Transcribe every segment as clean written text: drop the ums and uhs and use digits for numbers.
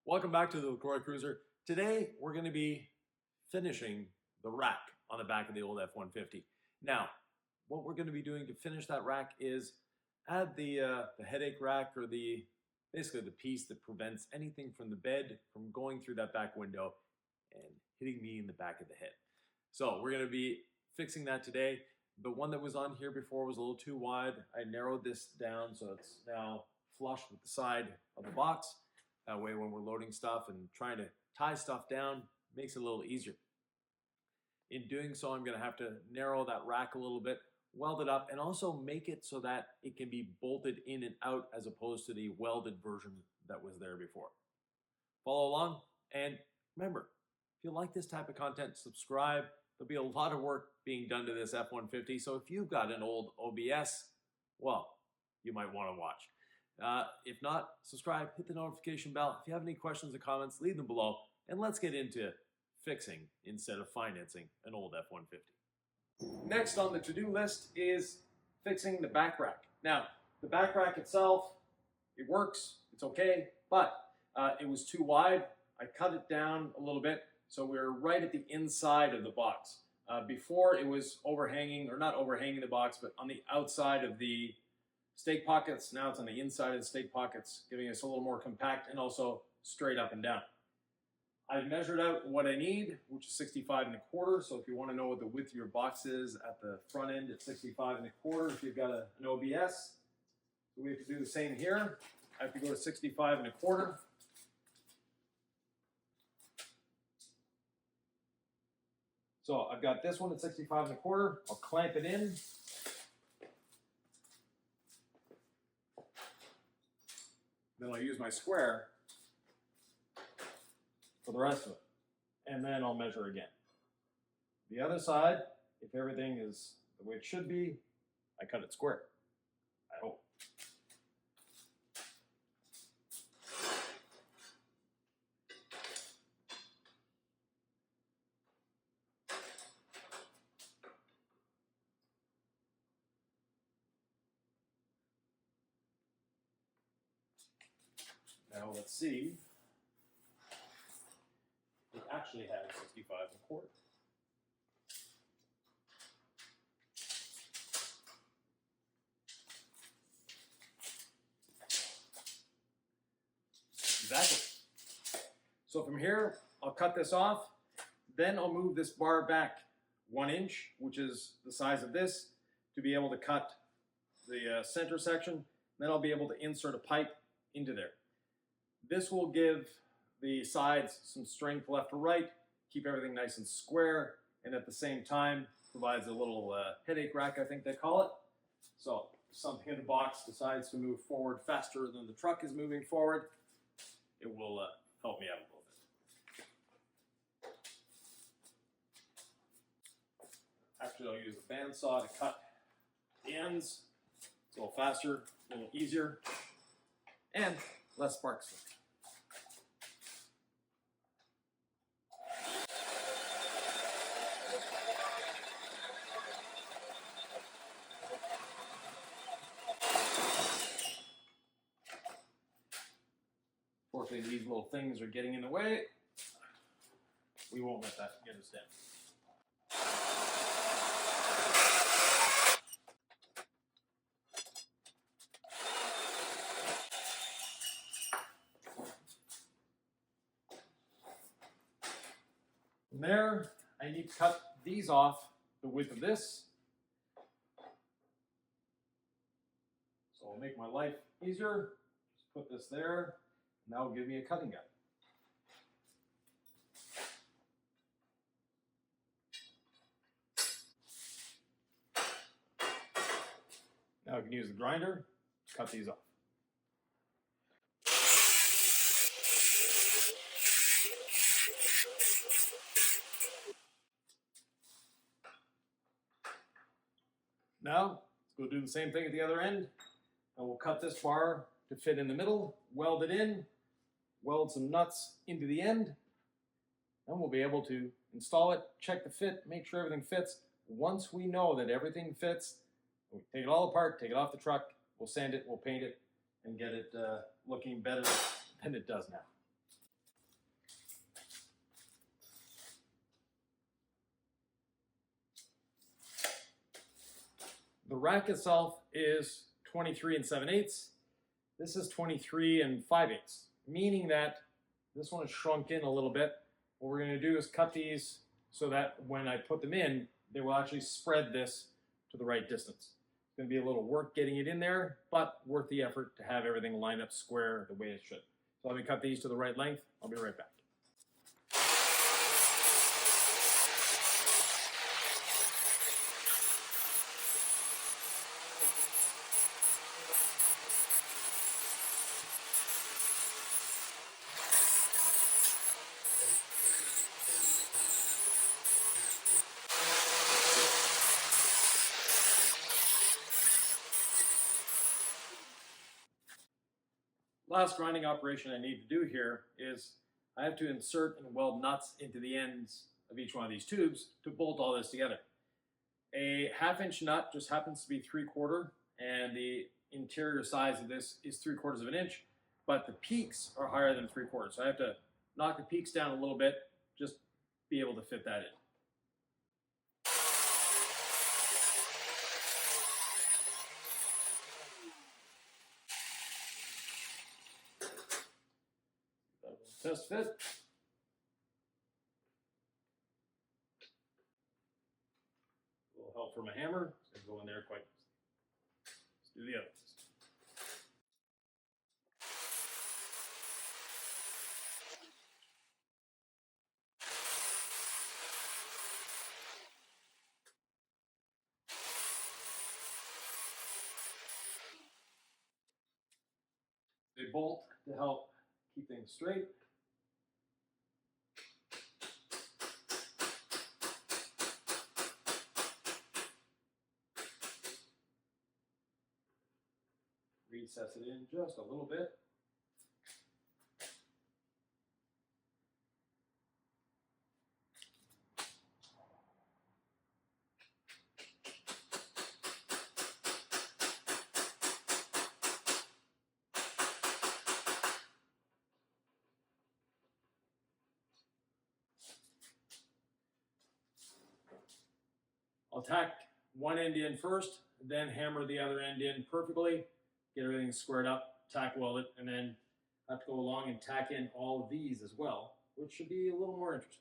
Welcome back to the Lacroix Cruiser. Today we're going to be finishing the rack on the back of the old F-150. Now, what we're going to be doing to finish that rack is add the headache rack, or basically the piece that prevents anything from the bed from going through that back window and hitting me in the back of the head. So we're going to be fixing that today. The one that was on here before was a little too wide. I narrowed this down so it's now flush with the side of the box. That way when we're loading stuff and trying to tie stuff down, makes it a little easier. In doing so, I'm going to have to narrow that rack a little bit, weld it up, and also make it so that it can be bolted in and out as opposed to the welded version that was there before. Follow along, and remember, if you like this type of content, subscribe. There'll be a lot of work being done to this F-150, so if you've got an old OBS, well, you might want to watch. If not, subscribe, hit the notification bell. If you have any questions or comments, leave them below, and let's get into fixing instead of financing an old F-150. Next on the to-do list is fixing the back rack. Now, the back rack itself, it works, it's okay, but it was too wide. I cut it down a little bit, so we're right at the inside of the box. Before it was overhanging, or not overhanging the box, but on the outside of the stake pockets. Now it's on the inside of the stake pockets, giving us a little more compact and also straight up and down. I've measured out what I need, which is 65 1/4. So if you want to know what the width of your box is at the front end, it's 65 1/4 if you've got an OBS. So we have to do the same here. I have to go to 65 1/4. So I've got this one at 65 1/4. I'll clamp it in. Then I'll use my square for the rest of it. And then I'll measure again. The other side, if everything is the way it should be, I cut it square. I hope. Now let's see. It actually has 65 1/4. Exactly. So from here, I'll cut this off. Then I'll move this bar back 1 inch, which is the size of this, to be able to cut the center section. Then I'll be able to insert a pipe into there. This will give the sides some strength left to right, keep everything nice and square, and at the same time provides a little headache rack, I think they call it. So if something in the box decides to move forward faster than the truck is moving forward, it will help me out a little bit. Actually, I'll use a bandsaw to cut the ends. It's a little faster, a little easier, and less sparks. Fortunately, these little things are getting in the way. We won't let that get us down. From there, I need to cut these off the width of this. So I'll make my life easier. Just put this there. And that will give me a cutting guide. Now I can use the grinder to cut these off. Now, let's go do the same thing at the other end. And we'll cut this bar to fit in the middle, weld it in, weld some nuts into the end, and we'll be able to install it, check the fit, make sure everything fits. Once we know that everything fits, we'll take it all apart, take it off the truck, we'll sand it, we'll paint it, and get it looking better than it does now. The rack itself is 23 7/8. This is 23 5/8, meaning that this one is shrunk in a little bit. What we're going to do is cut these so that when I put them in, they will actually spread this to the right distance. It's going to be a little work getting it in there, but worth the effort to have everything lined up square the way it should. So let me cut these to the right length. I'll be right back. Last grinding operation I need to do here is I have to insert and weld nuts into the ends of each one of these tubes to bolt all this together. A 1/2 inch nut just happens to be 3/4, and the interior size of this is 3/4 of an inch, but the peaks are higher than 3/4. So I have to knock the peaks down a little bit, just be able to fit that in. Test fit. A little help from a hammer. It's going to go in there quite nicely. Let's do the others. They bolt to help keep things straight. Recess it in just a little bit. I'll tack one end in first, then hammer the other end in perfectly, get everything squared up, tack weld it, and then have to go along and tack in all of these as well, which should be a little more interesting.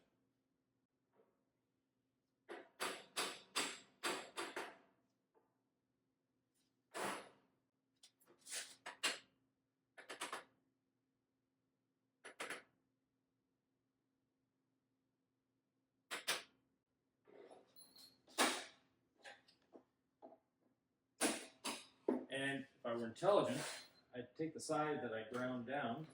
And if I were intelligent, I'd take the side that I ground down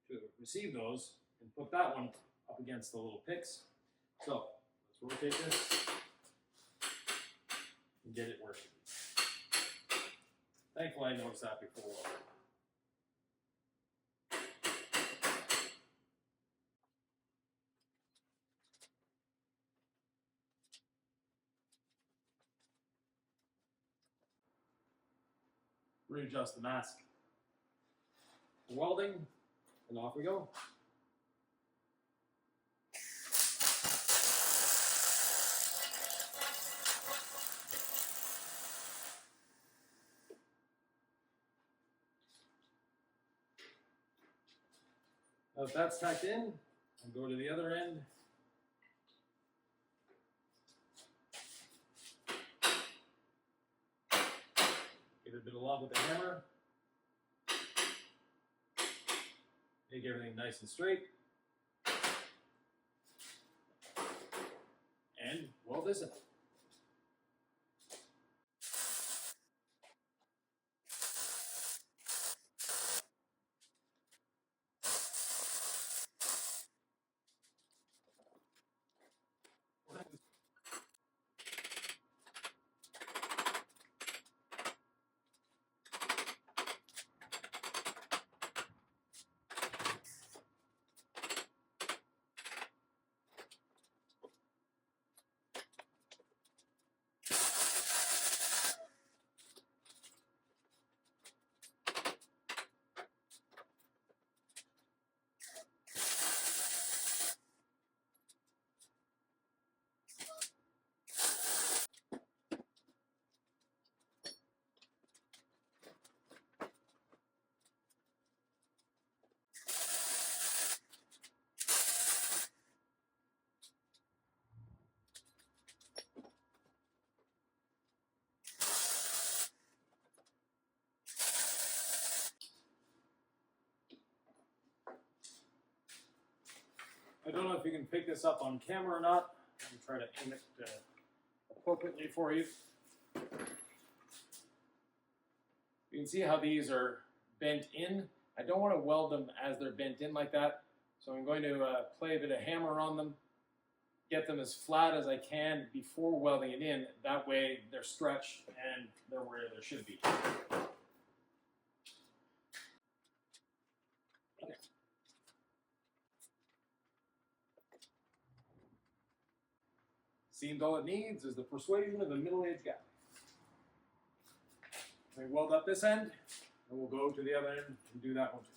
to receive those and put that one up against the little picks. So let's rotate this and get it working. Thankfully, I noticed that before. Readjust the mask for welding, and off we go. Now if that's tacked in, I'll go to the other end. Get a bit of love with the hammer. Make everything nice and straight. And weld this in. I don't know if you can pick this up on camera or not. I'm trying to aim it appropriately for you. You can see how these are bent in. I don't want to weld them as they're bent in like that, so I'm going to play a bit of hammer on them, get them as flat as I can before welding it in. That way they're stretched and they're where they should be. Seems all it needs is the persuasion of a middle-aged guy. We weld up this end, and we'll go to the other end and do that one too.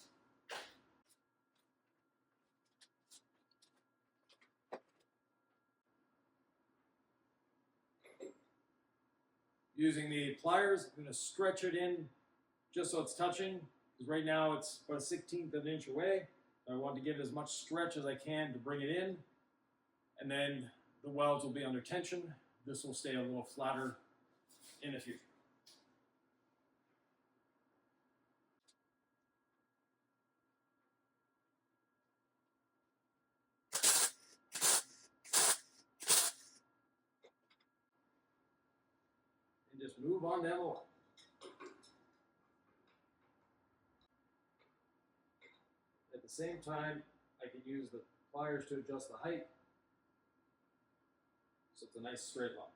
Using the pliers, I'm going to stretch it in just so it's touching, because right now it's about 1/16 of an inch away. I want to give it as much stretch as I can to bring it in, and then the welds will be under tension. This will stay a little flatter in the future. And just move on down the line. At the same time, I can use the pliers to adjust the height, so it's a nice straight line.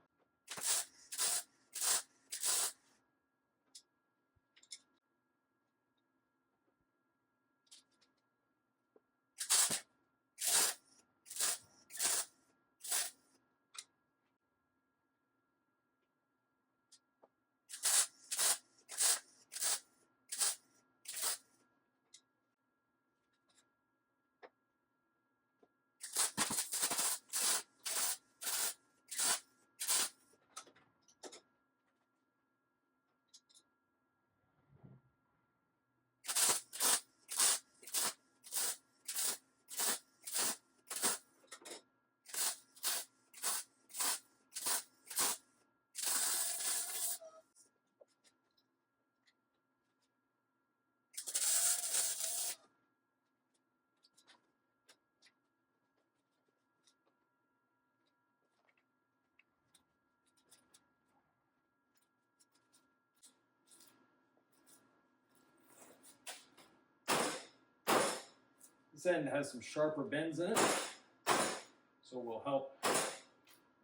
This end has some sharper bends in it, so we'll help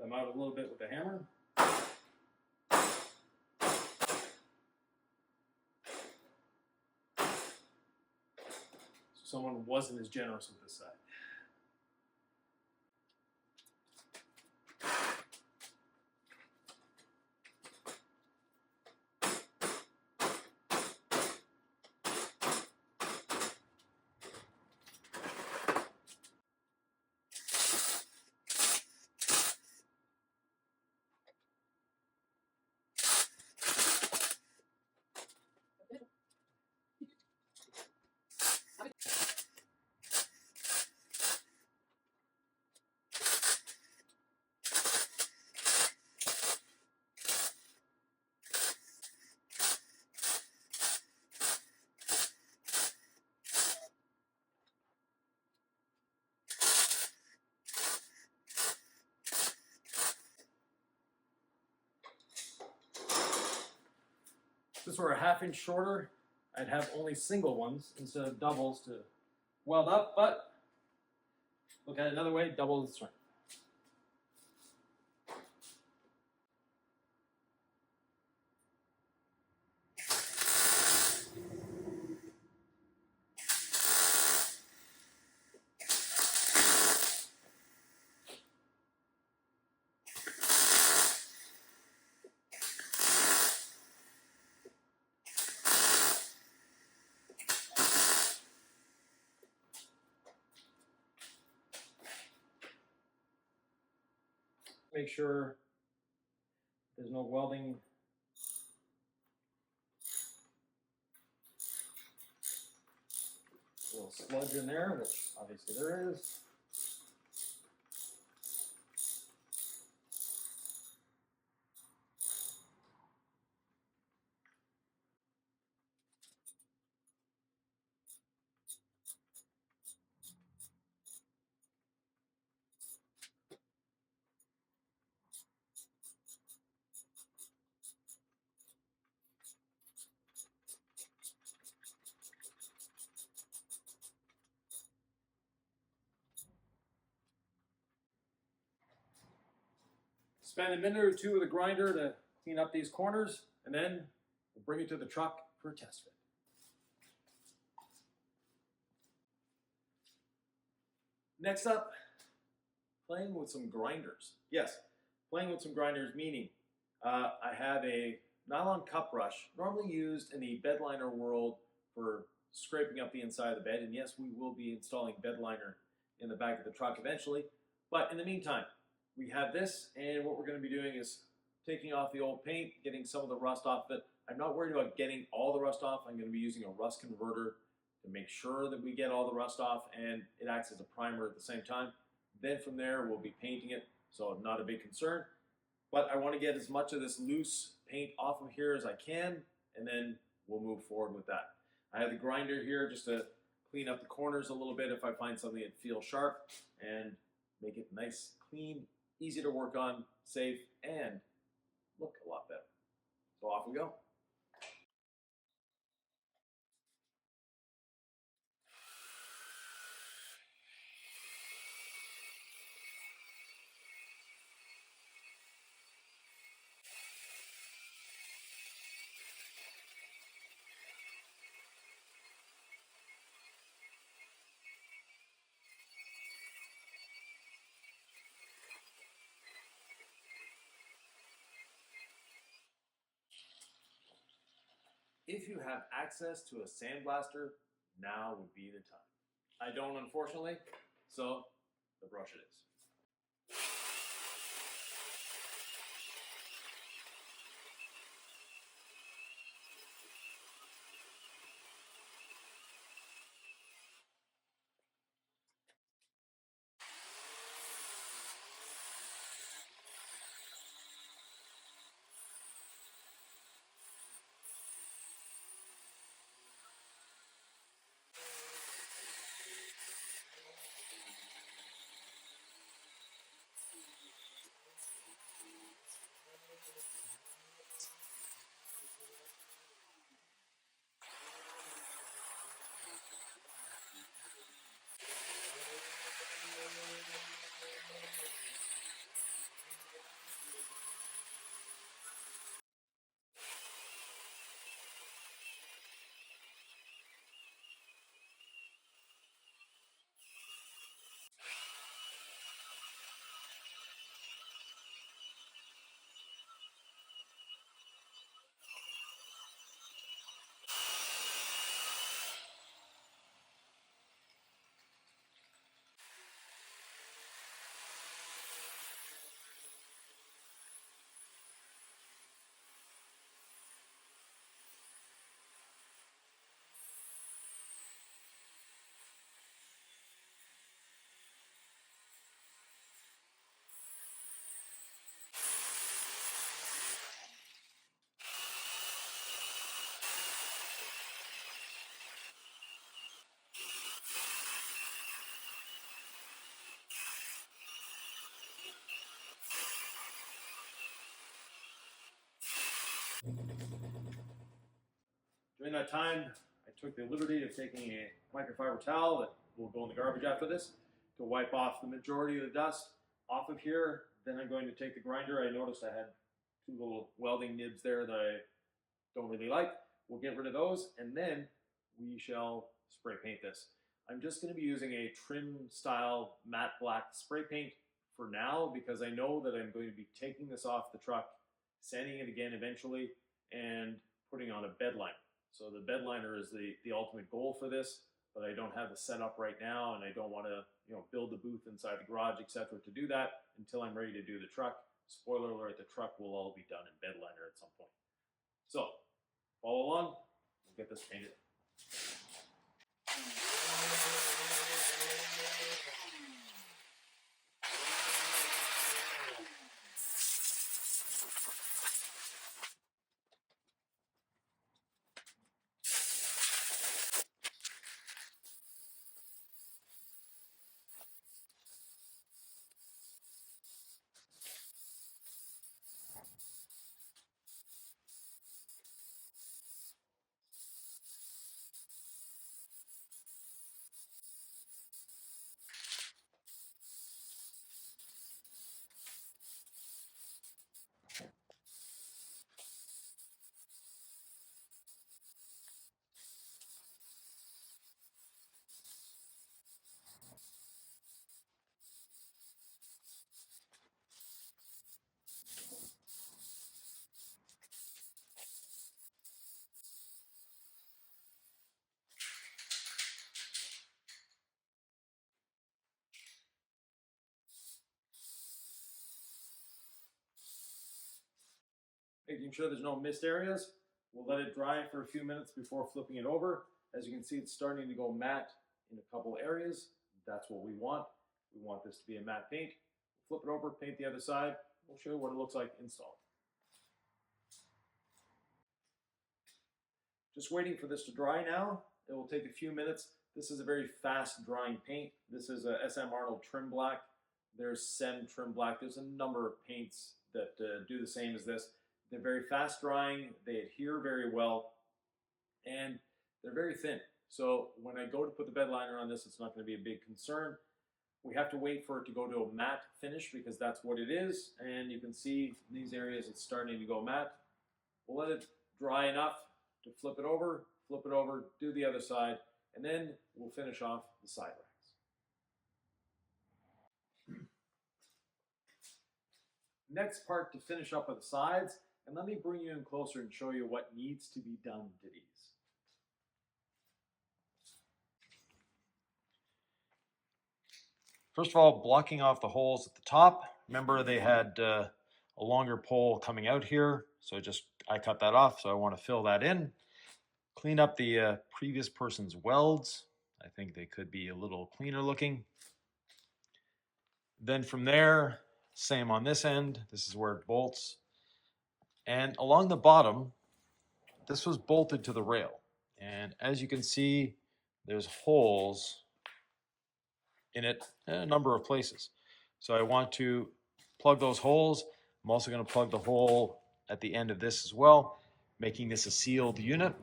them out a little bit with the hammer. So someone wasn't as generous with this side. If this were a ½ inch shorter, I'd have only single ones instead of doubles to weld up, but look at it another way, double the strength. Make sure there's no welding. A little sludge in there, which obviously there is. Spend a minute or two with the grinder to clean up these corners, and then we'll bring it to the truck for a test fit. Next up, playing with some grinders. Yes, playing with some grinders, meaning I have a nylon cup brush, normally used in the bed liner world for scraping up the inside of the bed. And yes, we will be installing bed liner in the back of the truck eventually. But in the meantime, we have this, and what we're going to be doing is taking off the old paint, getting some of the rust off of it. I'm not worried about getting all the rust off. I'm going to be using a rust converter to make sure that we get all the rust off, and it acts as a primer at the same time. Then from there, we'll be painting it, so not a big concern. But I want to get as much of this loose paint off of here as I can, and then we'll move forward with that. I have the grinder here just to clean up the corners a little bit if I find something that feels sharp, and make it nice, clean, easy to work on, safe, and look a lot better. So off we go. If you have access to a sandblaster, now would be the time. I don't, unfortunately, so the brush it is. During that time, I took the liberty of taking a microfiber towel that will go in the garbage after this to wipe off the majority of the dust off of here. Then I'm going to take the grinder. I noticed I had two little welding nibs there that I don't really like. We'll get rid of those, and then we shall spray paint this. I'm just going to be using a trim style matte black spray paint for now, because I know that I'm going to be taking this off the truck, sanding it again eventually, and putting on a bed liner. So the bed liner is the ultimate goal for this, but I don't have the setup right now, and I don't want to build the booth inside the garage, etc. to do that until I'm ready to do the truck. Spoiler alert, the truck will all be done in bed liner at some point. So follow along, we'll get this painted. making sure there's no missed areas. We'll let it dry for a few minutes before flipping it over. As you can see, it's starting to go matte in a couple areas. That's what we want. We want this to be a matte paint. Flip it over, paint the other side. We'll show you what it looks like installed. Just waiting for this to dry now. It will take a few minutes. This is a very fast drying paint. This is a SM Arnold Trim Black. There's Sen Trim Black. There's a number of paints that do the same as this. They're very fast drying. They adhere very well. And they're very thin. So when I go to put the bed liner on this, it's not going to be a big concern. We have to wait for it to go to a matte finish because that's what it is. And you can see in these areas it's starting to go matte. We'll let it dry enough to flip it over, do the other side, and then we'll finish off the side racks. Next part to finish up with the sides, and let me bring you in closer and show you what needs to be done to these. First of all, blocking off the holes at the top. Remember they had a longer pole coming out here, so I cut that off, so I want to fill that in. Clean up the previous person's welds. I think they could be a little cleaner looking. Then from there, same on this end. This is where it bolts. And along the bottom, this was bolted to the rail. And as you can see, there's holes in it in a number of places. So I want to plug those holes. I'm also going to plug the hole at the end of this as well, making this a sealed unit,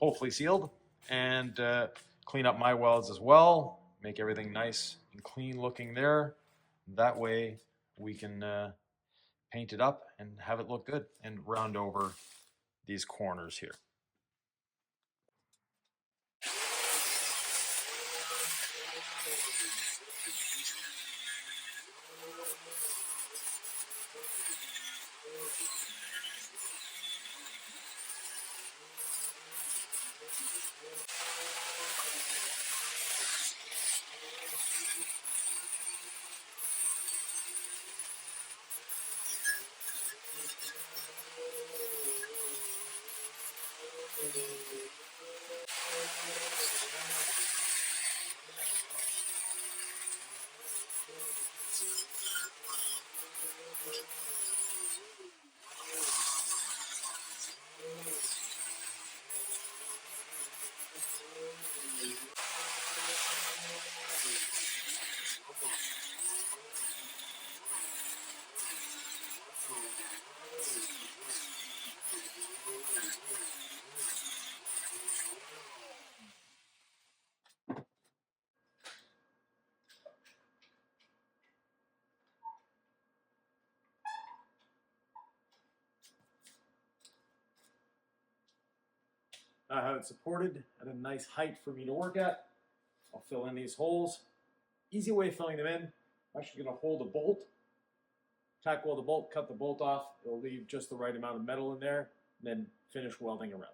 hopefully sealed, and clean up my welds as well, make everything nice and clean looking there. That way we can paint it up and have it look good and round over these corners here. I have it supported at a nice height for me to work at. I'll fill in these holes. Easy way of filling them in. I'm actually going to hold a bolt, tack weld the bolt, cut the bolt off. It'll leave just the right amount of metal in there, and then finish welding around.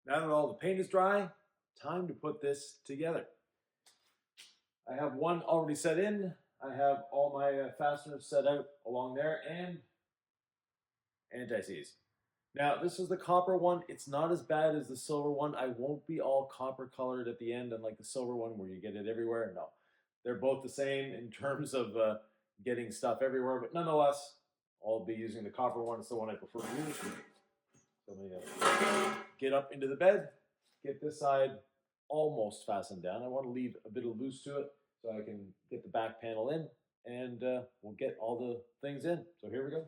Now that all the paint is dry, time to put this together. I have one already set in. I have all my fasteners set out along there and anti-seize. Now, this is the copper one. It's not as bad as the silver one. I won't be all copper colored at the end, unlike the silver one where you get it everywhere. No, they're both the same in terms of getting stuff everywhere, but nonetheless, I'll be using the copper one. It's the one I prefer to use. So I'm gonna get up into the bed, get this side almost fastened down. I want to leave a bit of loose to it so I can get the back panel in, and we'll get all the things in. So here we go.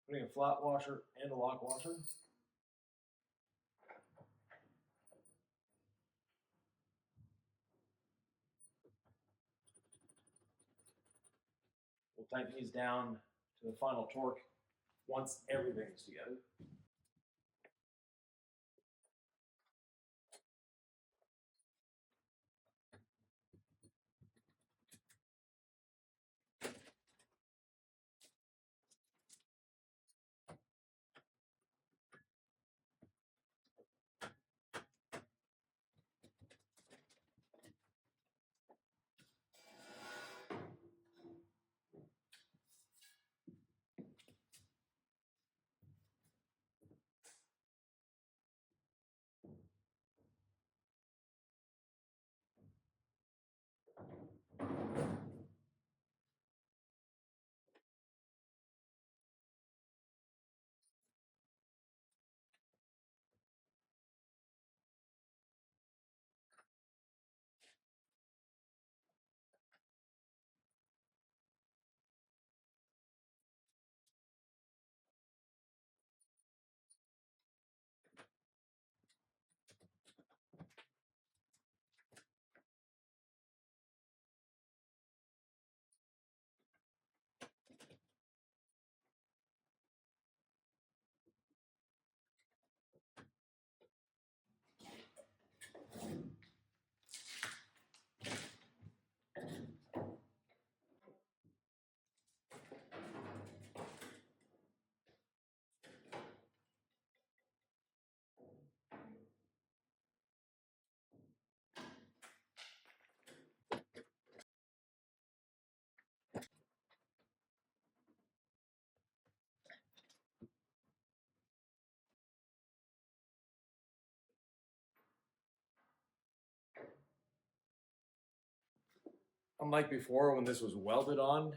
Putting a flat washer and a lock washer. We'll tighten these down to the final torque once everything's together. unlike before when this was welded on,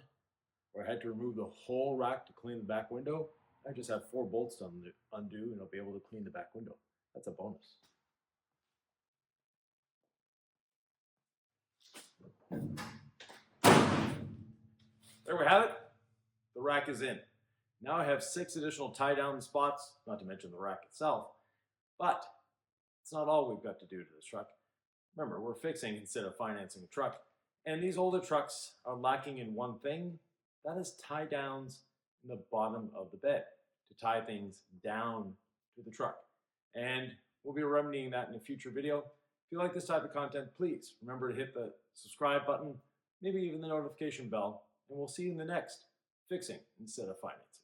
where I had to remove the whole rack to clean the back window, I just have 4 bolts to undo and I'll be able to clean the back window. That's a bonus. There we have it. The rack is in. Now I have 6 additional tie down spots, not to mention the rack itself, but it's not all we've got to do to this truck. Remember, we're fixing instead of financing a truck. And these older trucks are lacking in one thing, that is tie downs in the bottom of the bed to tie things down to the truck. And we'll be remedying that in a future video. If you like this type of content, please remember to hit the subscribe button, maybe even the notification bell, and we'll see you in the next Fixing Instead of Financing.